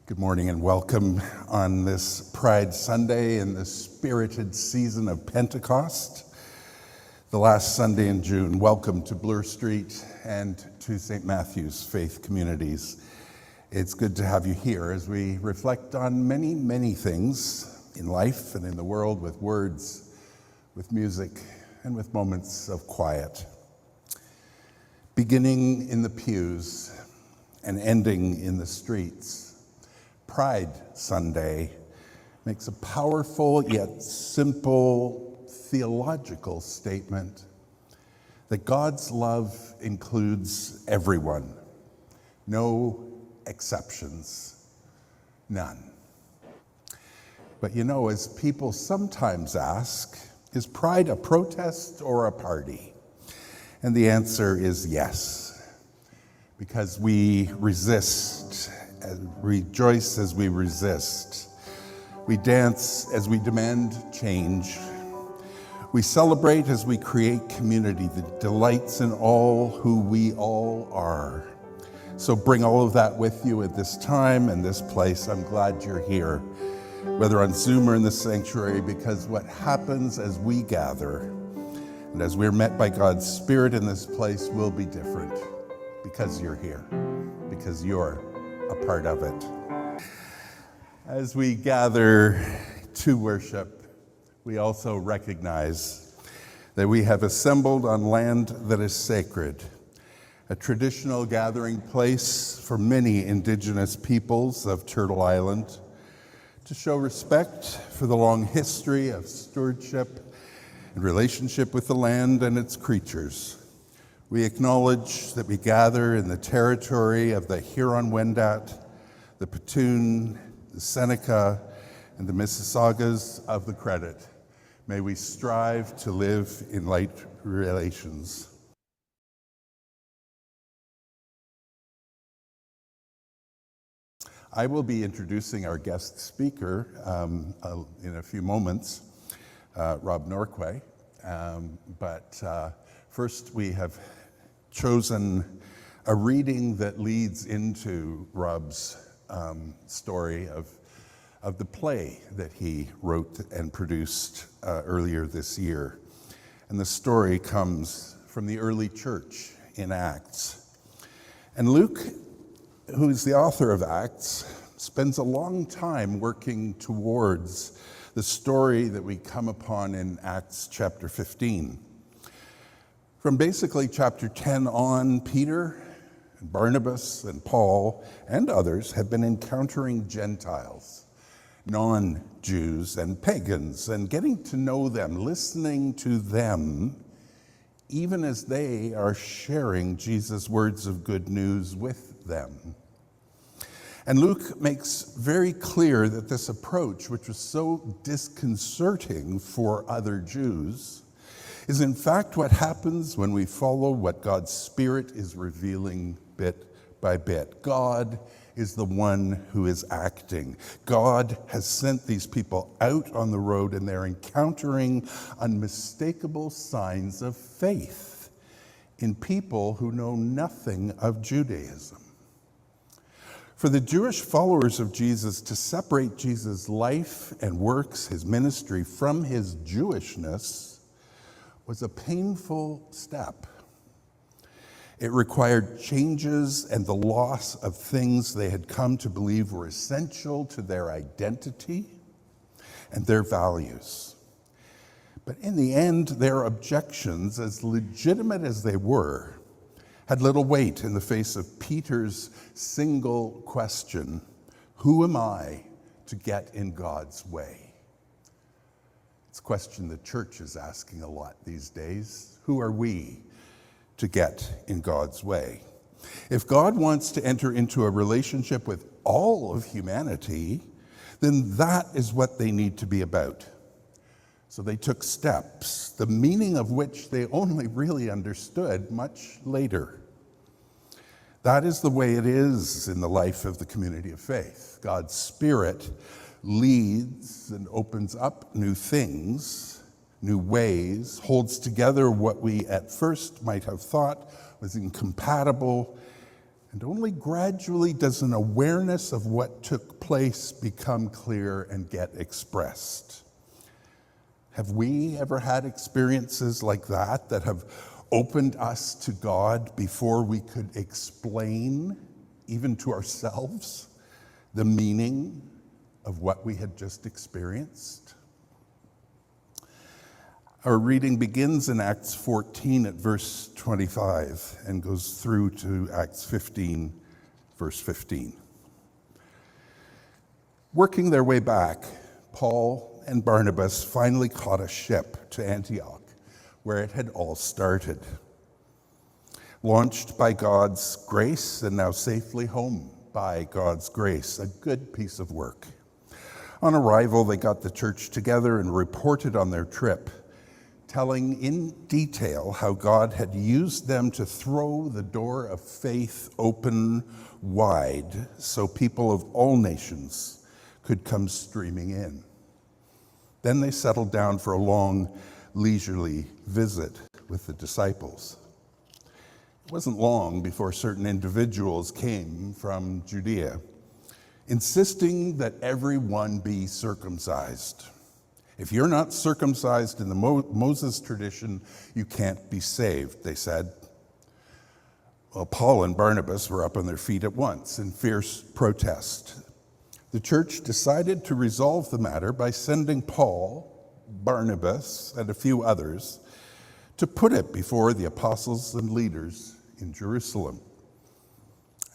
Good morning and welcome on this Pride Sunday in the spirited season of Pentecost, the last Sunday in June. Welcome to Bloor Street and to St. Matthew's Faith Communities. It's good to have you here as we reflect on many, many things in life and in the world with words, with music, and with moments of quiet. Beginning in the pews and ending in the streets, Pride Sunday makes a powerful yet simple theological statement that God's love includes everyone, no exceptions, none. But you know, as people sometimes ask, is Pride a protest or a party? And the answer is yes, because we resist and rejoice as we resist. We dance as we demand change. We celebrate as we create community that delights in all who we all are. So bring all of that with you at this time and this place. I'm glad you're here, whether on Zoom or in the sanctuary, because what happens as we gather and as we're met by God's Spirit in this place will be different because you're here, because you're a part of it. As we gather to worship, we also recognize that we have assembled on land that is sacred, a traditional gathering place for many indigenous peoples of Turtle Island, to show respect for the long history of stewardship and relationship with the land and its creatures. We acknowledge that we gather in the territory of the Huron-Wendat, the Petun, the Seneca, and the Mississaugas of the Credit. May we strive to live in light relations. I will be introducing our guest speaker in a few moments, Rob Norquay, but first we have chosen a reading that leads into Rob's story of the play that he wrote and produced earlier this year. And the story comes from the early church in Acts. And Luke, who is the author of Acts, spends a long time working towards the story that we come upon in Acts chapter 15. From basically chapter 10 on, Peter and Barnabas and Paul and others have been encountering Gentiles, non-Jews and pagans, and getting to know them, listening to them, even as they are sharing Jesus' words of good news with them. And Luke makes very clear that this approach, which was so disconcerting for other Jews, is in fact what happens when we follow what God's Spirit is revealing bit by bit. God is the one who is acting. God has sent these people out on the road, and they're encountering unmistakable signs of faith in people who know nothing of Judaism. For the Jewish followers of Jesus to separate Jesus' life and works, his ministry, from his Jewishness was a painful step. It required changes and the loss of things they had come to believe were essential to their identity and their values. But in the end, their objections, as legitimate as they were, had little weight in the face of Peter's single question, who am I to get in God's way? It's a question the church is asking a lot these days. Who are we to get in God's way? If God wants to enter into a relationship with all of humanity, then that is what they need to be about. So they took steps, the meaning of which they only really understood much later. That is the way it is in the life of the community of faith. God's Spirit leads and opens up new things, new ways, holds together what we at first might have thought was incompatible, And only gradually does an awareness of what took place become clear and get expressed. Have we ever had experiences like that have opened us to God before we could explain, even to ourselves, the meaning of what we had just experienced? Our reading begins in Acts 14 at verse 25 and goes through to Acts 15, verse 15. Working their way back, Paul and Barnabas finally caught a ship to Antioch, where it had all started. Launched by God's grace and now safely home by God's grace, a good piece of work. On arrival, they got the church together and reported on their trip, telling in detail how God had used them to throw the door of faith open wide so people of all nations could come streaming in. Then they settled down for a long, leisurely visit with the disciples. It wasn't long before certain individuals came from Judea, insisting that everyone be circumcised. If you're not circumcised in the Moses tradition, you can't be saved, they said. Well, Paul and Barnabas were up on their feet at once in fierce protest. The church decided to resolve the matter by sending Paul, Barnabas, and a few others to put it before the apostles and leaders in Jerusalem.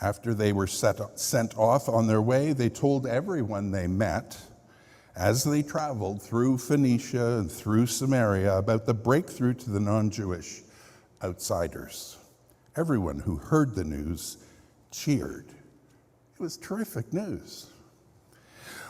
After they were sent off on their way, they told everyone they met as they traveled through Phoenicia and through Samaria about the breakthrough to the non-Jewish outsiders. Everyone who heard the news cheered. It was terrific news.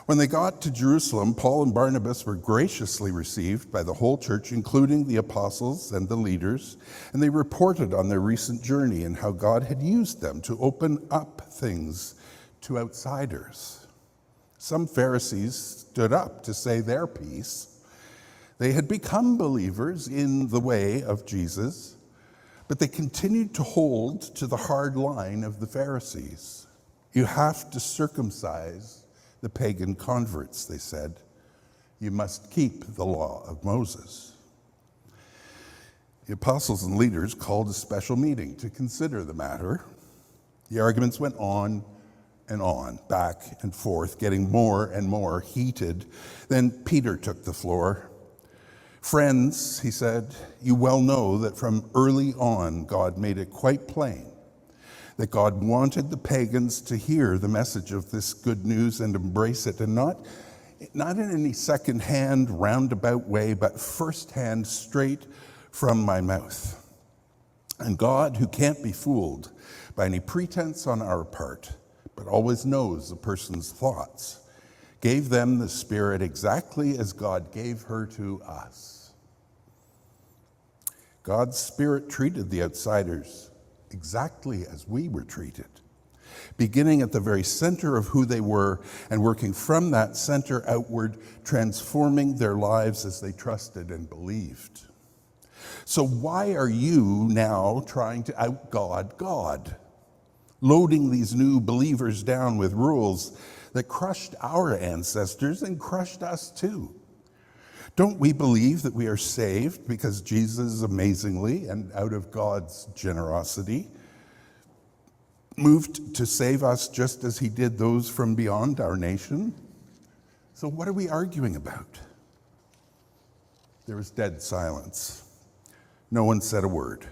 When they got to Jerusalem, Paul and Barnabas were graciously received by the whole church, including the apostles and the leaders, and they reported on their recent journey and how God had used them to open up things to outsiders. Some Pharisees stood up to say their piece. They had become believers in the way of Jesus, but they continued to hold to the hard line of the Pharisees. You have to circumcise the pagan converts, they said. You must keep the law of Moses. The apostles and leaders called a special meeting to consider the matter. The arguments went on and on, back and forth, getting more and more heated. Then Peter took the floor. Friends, he said, you well know that from early on God made it quite plain that God wanted the pagans to hear the message of this good news and embrace it, and not in any second-hand, roundabout way, but first-hand, straight from my mouth. And God, who can't be fooled by any pretense on our part, but always knows a person's thoughts, gave them the Spirit exactly as God gave her to us. God's Spirit treated the outsiders exactly as we were treated, beginning at the very center of who they were and working from that center outward, transforming their lives as they trusted and believed. So why are you now trying to out-God God? Loading these new believers down with rules that crushed our ancestors and crushed us too. Don't we believe that we are saved because Jesus amazingly and out of God's generosity moved to save us just as he did those from beyond our nation? So what are we arguing about? There was dead silence. No one said a word.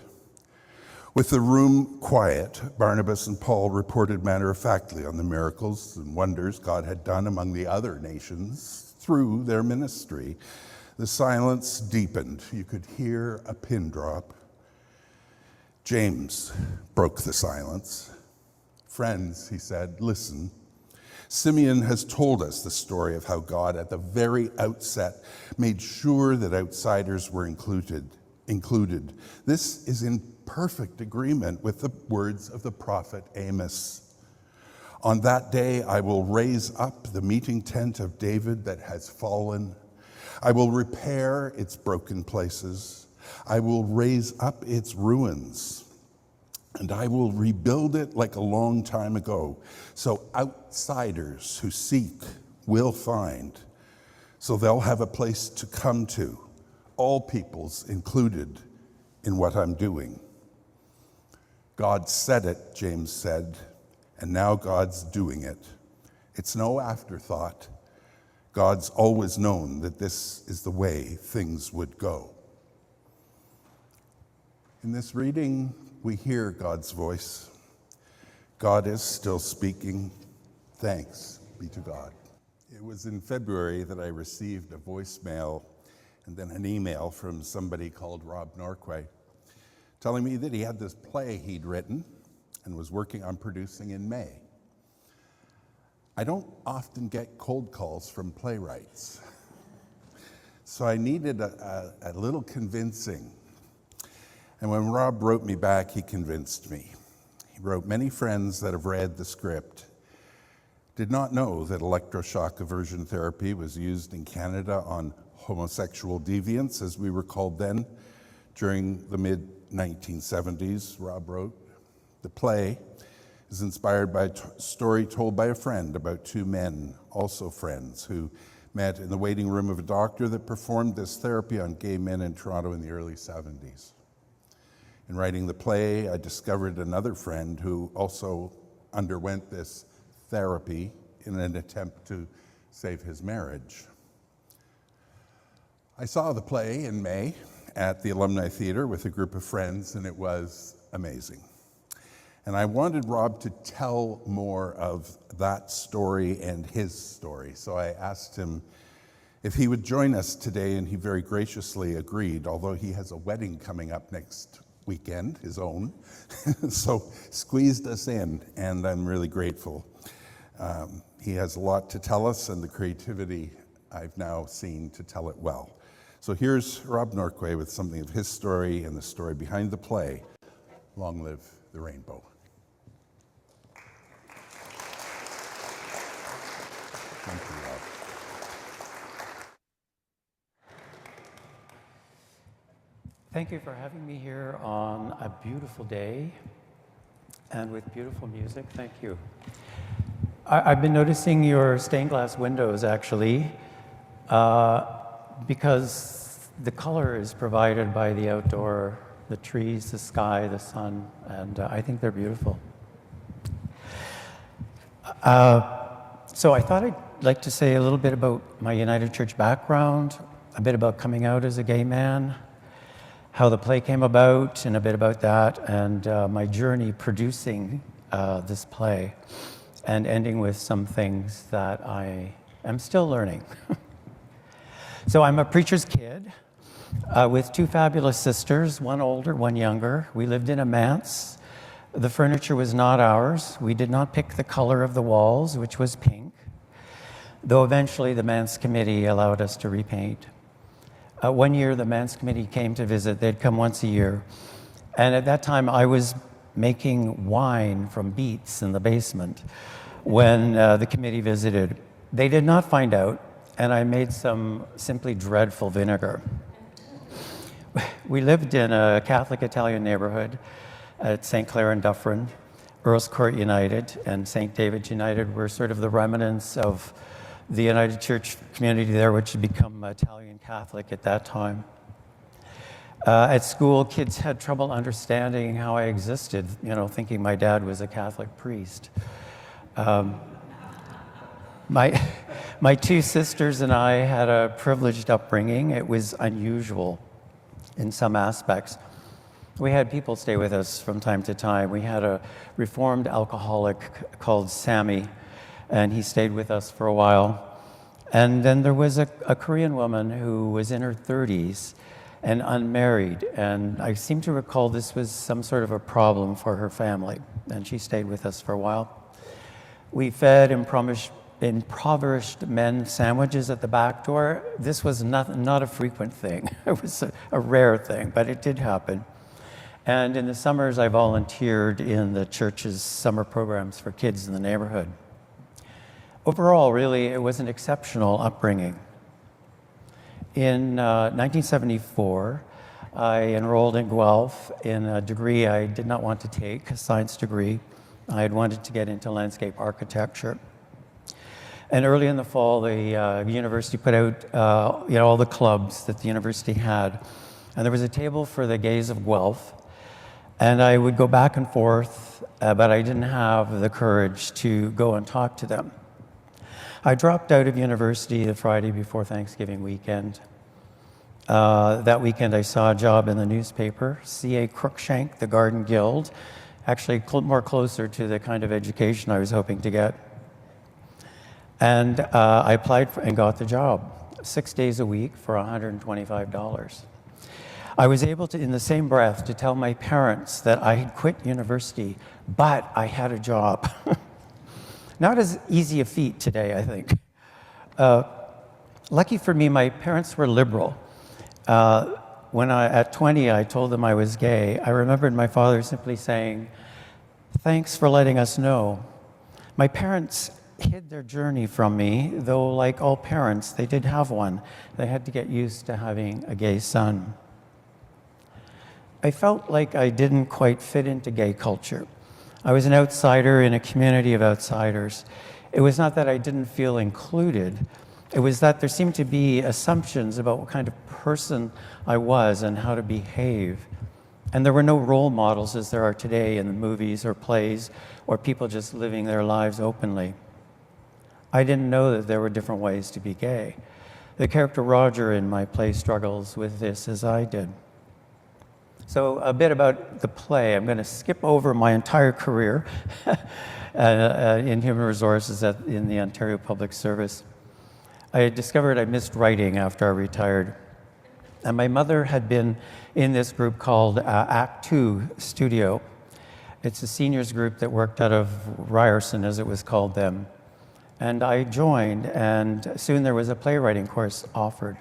With the room quiet, Barnabas and Paul reported matter-of-factly on the miracles and wonders God had done among the other nations through their ministry. The silence deepened. You could hear a pin drop. James broke the silence. Friends, he said, listen. Simeon has told us the story of how God at the very outset made sure that outsiders were included. This is in perfect agreement with the words of the prophet Amos. On that day, I will raise up the meeting tent of David that has fallen. I will repair its broken places. I will raise up its ruins. and I will rebuild it like a long time ago. So outsiders who seek will find. So they'll have a place to come to, all peoples included in what I'm doing. God said it, James said, and now God's doing it. It's no afterthought. God's always known that this is the way things would go. In this reading, we hear God's voice. God is still speaking. Thanks be to God. It was in February that I received a voicemail and then an email from somebody called Rob Norquay telling me that he had this play he'd written and was working on producing in May. I don't often get cold calls from playwrights, so I needed a little convincing. And when Rob wrote me back, he convinced me. He wrote, many friends that have read the script did not know that electroshock aversion therapy was used in Canada on homosexual deviants, as we were called then, during the mid-1970s, Rob wrote. The play is inspired by a story told by a friend about two men, also friends, who met in the waiting room of a doctor that performed this therapy on gay men in Toronto in the early 70s. In writing the play, I discovered another friend who also underwent this therapy in an attempt to save his marriage. I saw the play in May at the Alumni Theatre with a group of friends, and it was amazing. And I wanted Rob to tell more of that story and his story. So I asked him if he would join us today, and he very graciously agreed, although he has a wedding coming up next weekend, his own. So squeezed us in, and I'm really grateful. He has a lot to tell us, and the creativity I've now seen to tell it well. So here's Rob Norquay with something of his story and the story behind the play, Long Live the Rainbow. Thank you, Rob. Thank you for having me here on a beautiful day and with beautiful music. Thank you. I've been noticing your stained glass windows, actually, because the color is provided by the outdoor, the trees, the sky, the sun, and I think they're beautiful. So I thought I'd like to say a little bit about my United Church background, a bit about coming out as a gay man, how the play came about, and a bit about that, and my journey producing this play, and ending with some things that I am still learning. So I'm a preacher's kid with two fabulous sisters, one older, one younger. We lived in a manse. The furniture was not ours. We did not pick the color of the walls, which was pink, though eventually the manse committee allowed us to repaint. One year, the manse committee came to visit. They'd come once a year. And at that time, I was making wine from beets in the basement when the committee visited. They did not find out, and I made some simply dreadful vinegar. We lived in a Catholic Italian neighborhood at St. Clair and Dufferin. Earls Court United and St. David's United were sort of the remnants of the United Church community there, which had become Italian Catholic at that time. At school, kids had trouble understanding how I existed, thinking my dad was a Catholic priest. My two sisters and I had a privileged upbringing. It was unusual in some aspects. We had people stay with us from time to time. We had a reformed alcoholic called Sammy, and he stayed with us for a while. And then there was a Korean woman who was in her 30s and unmarried, and I seem to recall this was some sort of a problem for her family, and she stayed with us for a while. We fed impoverished men sandwiches at the back door. This was not a frequent thing. It was a rare thing, but it did happen. And in the summers, I volunteered in the church's summer programs for kids in the neighborhood. Overall, really, it was an exceptional upbringing. In 1974, I enrolled in Guelph in a degree I did not want to take, a science degree. I had wanted to get into landscape architecture. And early in the fall, the university put out all the clubs that the university had. And there was a table for the gays of Guelph. And I would go back and forth, but I didn't have the courage to go and talk to them. I dropped out of university the Friday before Thanksgiving weekend. That weekend, I saw a job in the newspaper, C.A. Cruikshank, the Garden Guild, actually more closer to the kind of education I was hoping to get. And I applied and got the job, 6 days a week for $125. I was able to, in the same breath, to tell my parents that I had quit university, but I had a job. Not as easy a feat today, I think. Lucky for me, my parents were liberal. When at 20, I told them I was gay, I remembered my father simply saying, "Thanks for letting us know." My parents hid their journey from me, though like all parents, they did have one. They had to get used to having a gay son. I felt like I didn't quite fit into gay culture. I was an outsider in a community of outsiders. It was not that I didn't feel included. It was that there seemed to be assumptions about what kind of person I was and how to behave. And there were no role models as there are today in the movies or plays or people just living their lives openly. I didn't know that there were different ways to be gay. The character Roger in my play struggles with this as I did. So a bit about the play. I'm going to skip over my entire career in human resources in the Ontario Public Service. I discovered I missed writing after I retired. And my mother had been in this group called Act Two Studio. It's a seniors group that worked out of Ryerson, as it was called then. And I joined, and soon there was a playwriting course offered.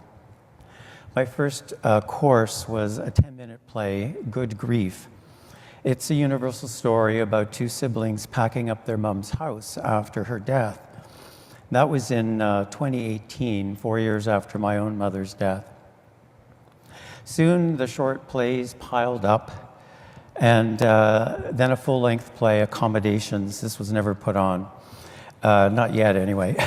My first course was a 10-minute play, Good Grief. It's a universal story about two siblings packing up their mom's house after her death. That was in 2018, 4 years after my own mother's death. Soon the short plays piled up, and then a full-length play, Accommodations. This was never put on, not yet anyway,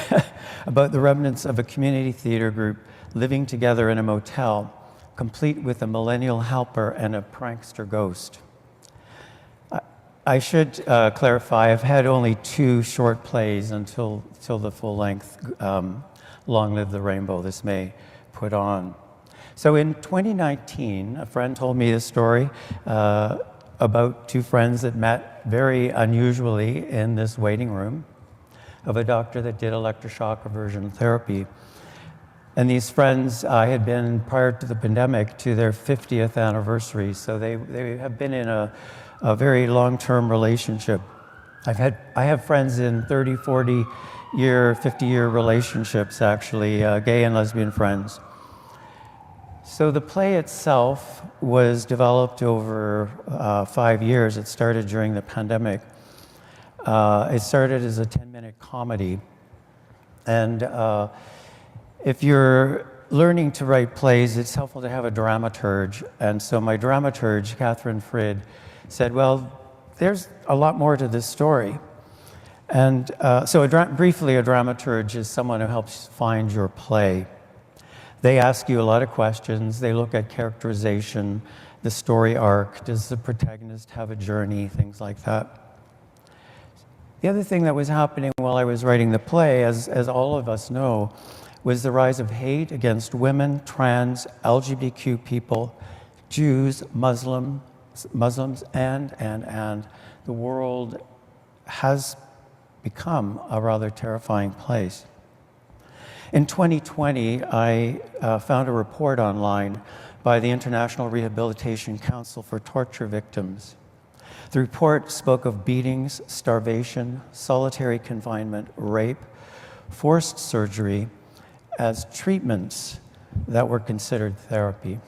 about the remnants of a community theater group living together in a motel, complete with a millennial helper and a prankster ghost. I should clarify, I've had only 2 short plays until the full-length Long Live the Rainbow this May put on. So in 2019, a friend told me this story about 2 friends that met very unusually in this waiting room of a doctor that did electroshock aversion therapy. And these friends had been, prior to the pandemic, to their 50th anniversary, so they have been in a very long-term relationship. I have friends in 30, 40-year, 50-year relationships, actually, gay and lesbian friends. So the play itself was developed over 5 years. It started during the pandemic. It started as a 10-minute comedy. And if you're learning to write plays, it's helpful to have a dramaturge. And so my dramaturge, Catherine Frid, said, well, there's a lot more to this story. And so briefly, a dramaturge is someone who helps find your play. They ask you a lot of questions. They look at characterization, the story arc. Does the protagonist have a journey? Things like that. The other thing that was happening while I was writing the play, as all of us know, was the rise of hate against women, trans, LGBTQ people, Jews, Muslims, and the world has become a rather terrifying place. In 2020, I found a report online by the International Rehabilitation Council for Torture Victims. The report spoke of beatings, starvation, solitary confinement, rape, forced surgery as treatments that were considered therapy.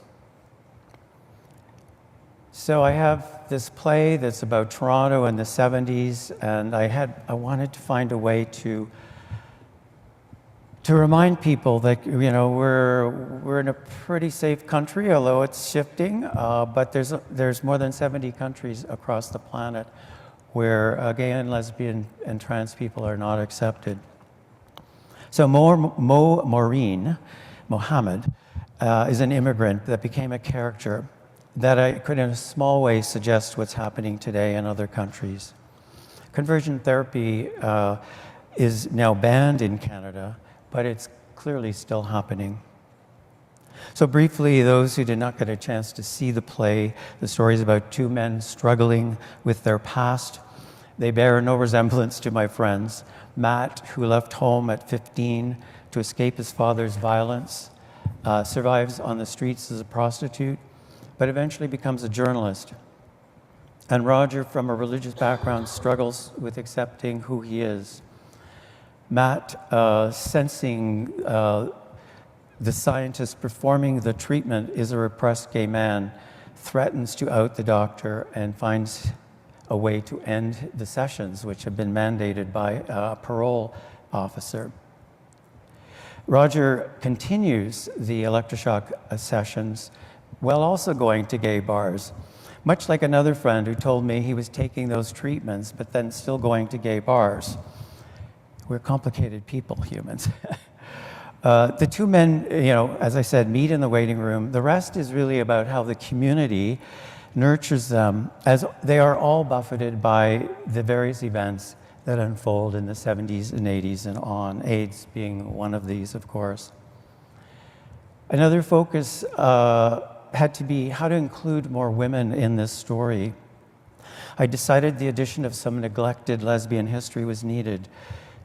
So I have this play that's about Toronto in the 70s, and I wanted to find a way to to remind people that, we're in a pretty safe country, although it's shifting, but there's more than 70 countries across the planet where gay and lesbian and trans people are not accepted. So Maureen Mohammed is an immigrant that became a character that I could in a small way suggest what's happening today in other countries. Conversion therapy is now banned in Canada, but it's clearly still happening. So briefly, those who did not get a chance to see the play, the story is about two men struggling with their past. They bear no resemblance to my friends. Matt, who left home at 15 to escape his father's violence, survives on the streets as a prostitute, but eventually becomes a journalist. And Roger, from a religious background, struggles with accepting who he is. Matt, sensing the scientist performing the treatment is a repressed gay man, threatens to out the doctor and finds a way to end the sessions, which have been mandated by a parole officer. Roger continues the electroshock sessions while also going to gay bars, much like another friend who told me he was taking those treatments but then still going to gay bars. We're complicated people, humans. The two men, as I said, meet in the waiting room. The rest is really about how the community nurtures them, as they are all buffeted by the various events that unfold in the 70s and 80s and on, AIDS being one of these, of course. Another focus had to be how to include more women in this story. I decided the addition of some neglected lesbian history was needed.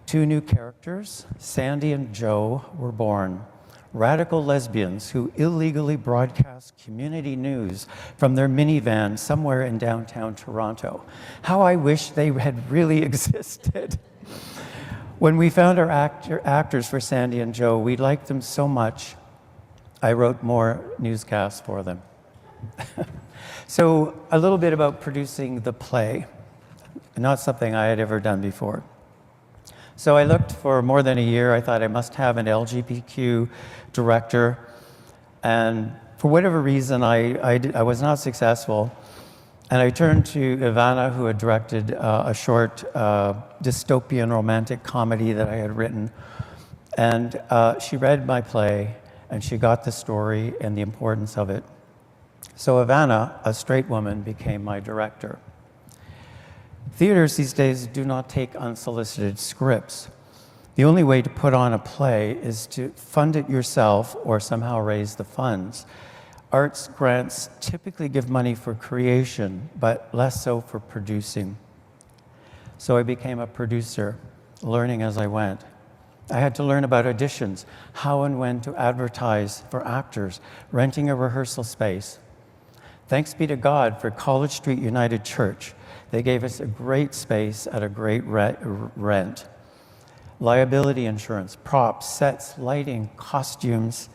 Two new characters, Sandy and Joe, were born. Radical lesbians who illegally broadcast community news from their minivan somewhere in downtown Toronto. How I wish they had really existed. When we found our actors for Sandy and Joe, we liked them so much, I wrote more newscasts for them. So a little bit about producing the play, not something I had ever done before. So I looked for more than a year. I thought I must have an LGBTQ director. And for whatever reason, I was not successful. And I turned to Ivana, who had directed a short dystopian romantic comedy that I had written. And she read my play, and she got the story and the importance of it. So Ivana, a straight woman, became my director. Theaters these days do not take unsolicited scripts. The only way to put on a play is to fund it yourself or somehow raise the funds. Arts grants typically give money for creation, but less so for producing. So I became a producer, learning as I went. I had to learn about auditions, how and when to advertise for actors, renting a rehearsal space. Thanks be to God for College Street United Church. They gave us a great space at a great rent. Liability insurance, props, sets, lighting, costumes,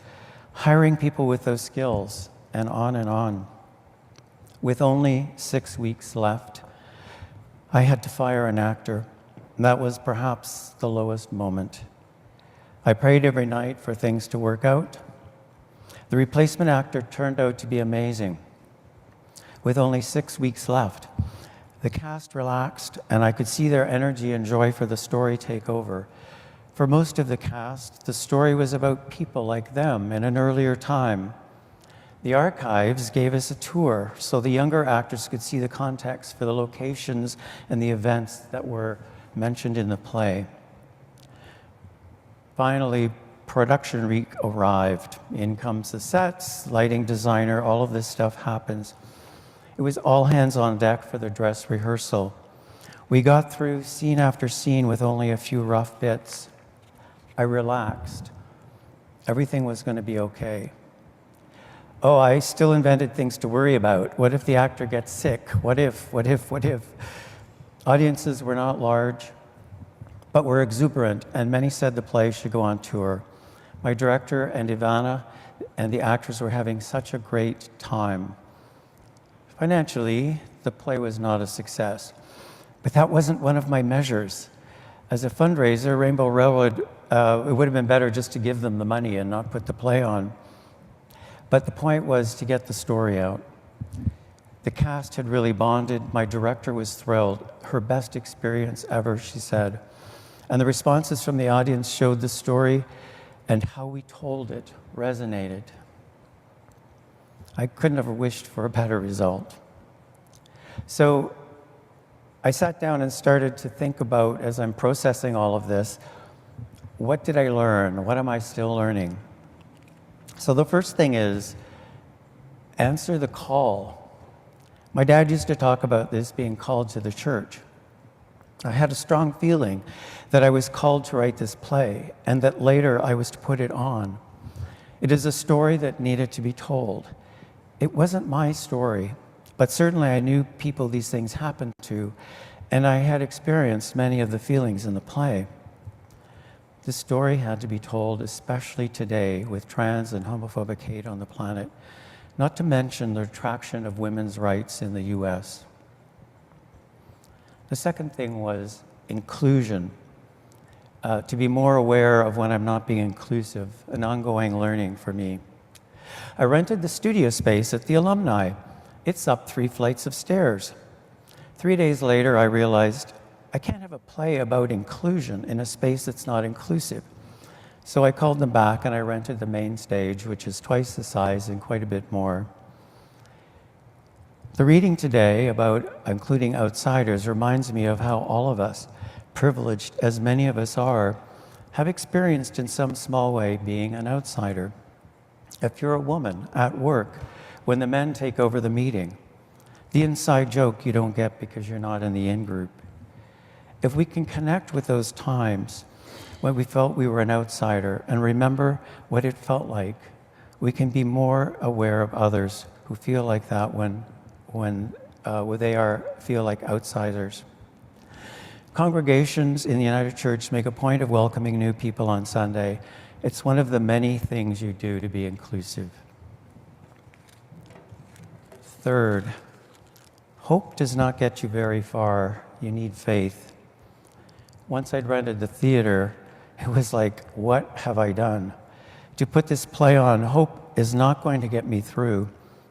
hiring people with those skills, and on and on. With only 6 weeks left, I had to fire an actor. That was perhaps the lowest moment. I prayed every night for things to work out. The replacement actor turned out to be amazing. With only 6 weeks left, the cast relaxed, and I could see their energy and joy for the story take over. For most of the cast, the story was about people like them in an earlier time. The archives gave us a tour so the younger actors could see the context for the locations and the events that were mentioned in the play. Finally, production week arrived. In comes the sets, lighting designer, all of this stuff happens. It was all hands on deck for the dress rehearsal. We got through scene after scene with only a few rough bits. I relaxed. Everything was going to be okay. Oh, I still invented things to worry about. What if the actor gets sick? What if? Audiences were not large, but were exuberant, and many said the play should go on tour. My director and Ivana and the actors were having such a great time. Financially, the play was not a success, but that wasn't one of my measures. as a fundraiser, Rainbow Railroad, it would have been better just to give them the money and not put the play on. But the point was to get the story out. The cast had really bonded. My director was thrilled. Her best experience ever, she said. And the responses from the audience showed the story and how we told it resonated. I couldn't have wished for a better result. So I sat down and started to think about, as I'm processing all of this, what did I learn? What am I still learning? So the first thing is, answer the call. My dad used to talk about this being called to the church. I had a strong feeling that I was called to write this play and that later I was to put it on. It is a story that needed to be told. It wasn't my story, but certainly I knew people these things happened to, and I had experienced many of the feelings in the play. The story had to be told, especially today with trans and homophobic hate on the planet, not to mention the retraction of women's rights in the US. The second thing was inclusion, to be more aware of when I'm not being inclusive, an ongoing learning for me. I rented the studio space at the Alumni. It's up 3 flights of stairs. 3 days later, I realized I can't have a play about inclusion in a space that's not inclusive. So I called them back and I rented the main stage, which is twice the size and quite a bit more. The reading today about including outsiders reminds me of how all of us, privileged as many of us are, have experienced in some small way being an outsider. If you're a woman at work, when the men take over the meeting, the inside joke you don't get because you're not in the in-group. If we can connect with those times when we felt we were an outsider and remember what it felt like, we can be more aware of others who feel like that when they feel like outsiders. Congregations in the United Church make a point of welcoming new people on Sunday. It's one of the many things you do to be inclusive. Third, hope does not get you very far. You need faith. Once I'd rented the theater, it was like, what have I done? To put this play on, hope is not going to get me through.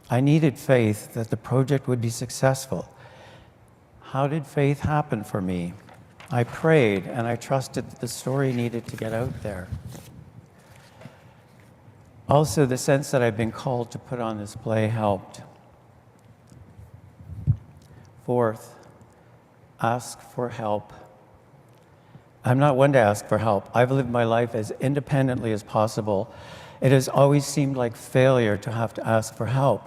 I needed faith that the project would be successful. How did faith happen for me? I prayed and I trusted that the story needed to get out there. Also, the sense that I've been called to put on this play helped. Fourth, ask for help. I'm not one to ask for help. I've lived my life as independently as possible. It has always seemed like failure to have to ask for help.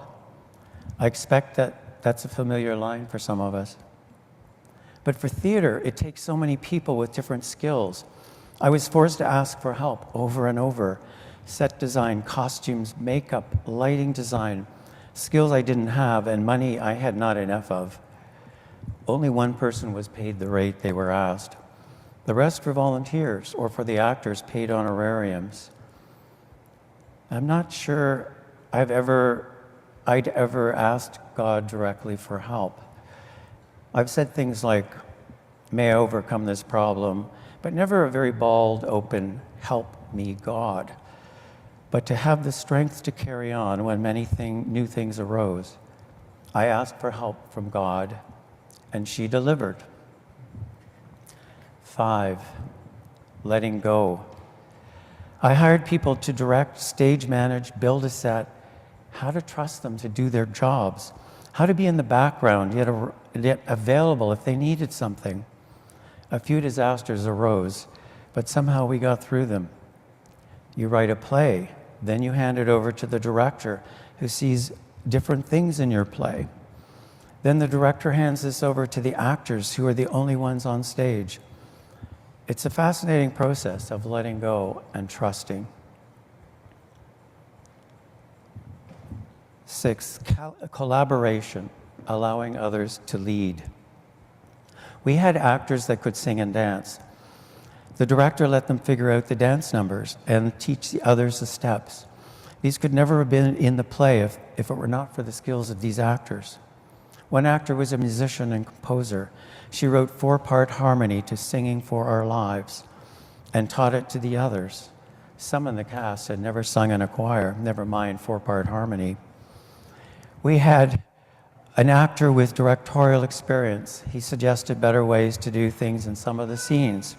I expect that that's a familiar line for some of us. But for theater, it takes so many people with different skills. I was forced to ask for help over and over. Set design, costumes, makeup, lighting design, skills I didn't have and money I had not enough of. Only one person was paid the rate they were asked. The rest were volunteers, or for the actors, paid honorariums. I'm not sure I'd ever asked God directly for help. I've said things like, may I overcome this problem, but never a very bald, open, help me, God. But to have the strength to carry on when many new things arose. I asked for help from God, and she delivered. 5, letting go. I hired people to direct, stage manage, build a set, how to trust them to do their jobs, how to be in the background, yet available if they needed something. A few disasters arose, but somehow we got through them. You write a play, then you hand it over to the director who sees different things in your play. Then the director hands this over to the actors who are the only ones on stage. It's a fascinating process of letting go and trusting. 6, collaboration, allowing others to lead. We had actors that could sing and dance. The director let them figure out the dance numbers and teach the others the steps. These could never have been in the play if it were not for the skills of these actors. One actor was a musician and composer. She wrote 4-part harmony to Singing for Our Lives and taught it to the others. Some in the cast had never sung in a choir, never mind 4-part harmony. We had an actor with directorial experience. He suggested better ways to do things in some of the scenes.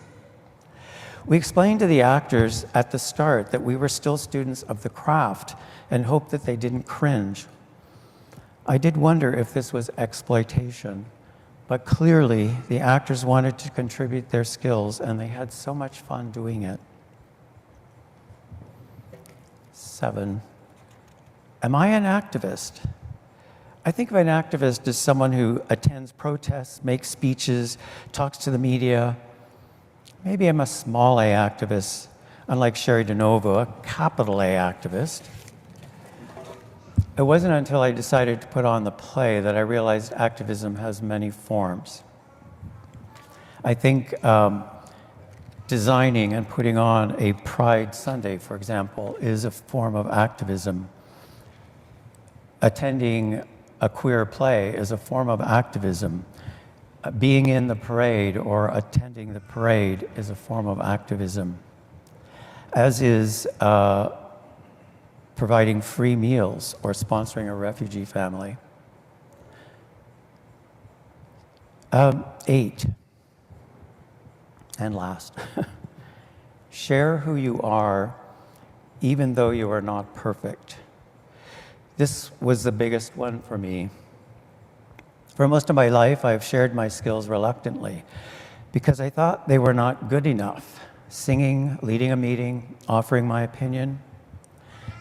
We explained to the actors at the start that we were still students of the craft and hoped that they didn't cringe. I did wonder if this was exploitation, but clearly the actors wanted to contribute their skills and they had so much fun doing it. 7, am I an activist? I think of an activist as someone who attends protests, makes speeches, talks to the media. Maybe I'm a small a activist, unlike Sherry DeNovo, a capital A activist. It wasn't until I decided to put on the play that I realized activism has many forms. I think designing and putting on a Pride Sunday, for example, is a form of activism. Attending a queer play is a form of activism. Being in the parade or attending the parade is a form of activism, as is providing free meals or sponsoring a refugee family. 8, and last, share who you are even though you are not perfect. This was the biggest one for me. For most of my life, I've shared my skills reluctantly because I thought they were not good enough. Singing, leading a meeting, offering my opinion.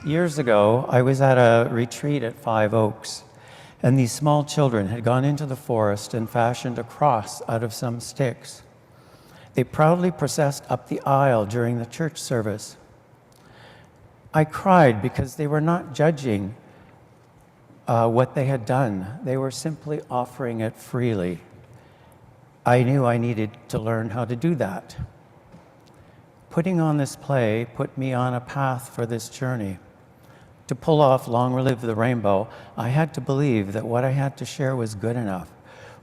Years ago, I was at a retreat at 5 Oaks, and these small children had gone into the forest and fashioned a cross out of some sticks. They proudly processed up the aisle during the church service. I cried because they were not judging what they had done. They were simply offering it freely. I knew I needed to learn how to do that. Putting on this play put me on a path for this journey. To pull off Long Live the Rainbow, I had to believe that what I had to share was good enough,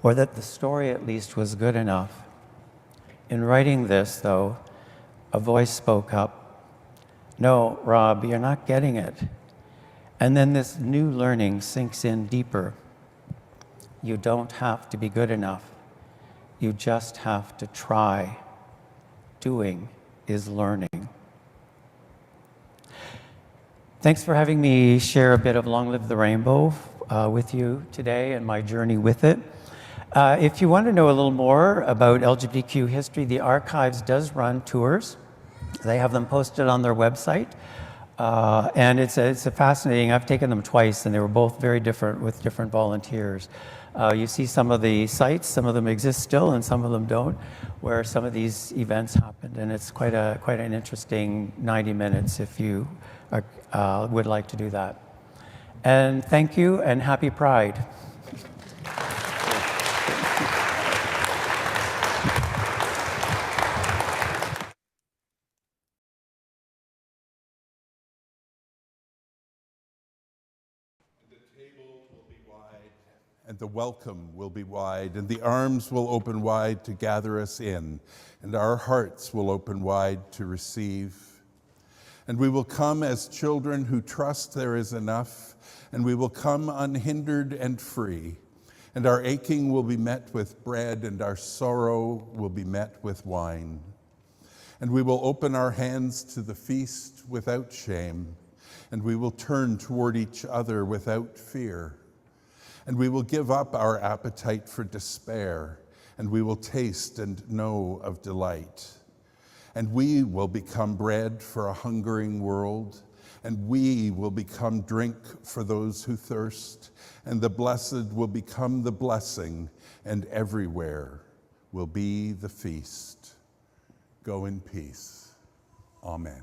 or that the story at least was good enough. In writing this, though, a voice spoke up. No, Rob, you're not getting it. And then this new learning sinks in deeper. You don't have to be good enough. You just have to try. Doing is learning. Thanks for having me share a bit of Long Live the Rainbow with you today and my journey with it. If you want to know a little more about LGBTQ history, the Archives does run tours. They have them posted on their website. And it's a fascinating, I've taken them twice, and they were both very different with different volunteers. You see some of the sites, some of them exist still, and some of them don't, where some of these events happened. And it's quite an interesting 90 minutes if you would like to do that. And thank you, and happy Pride. And the welcome will be wide, and the arms will open wide to gather us in, and our hearts will open wide to receive. And we will come as children who trust there is enough, and we will come unhindered and free, and our aching will be met with bread, and our sorrow will be met with wine. And we will open our hands to the feast without shame, and we will turn toward each other without fear. And we will give up our appetite for despair, and we will taste and know of delight. And we will become bread for a hungering world, and we will become drink for those who thirst, and the blessed will become the blessing, and everywhere will be the feast. Go in peace. Amen.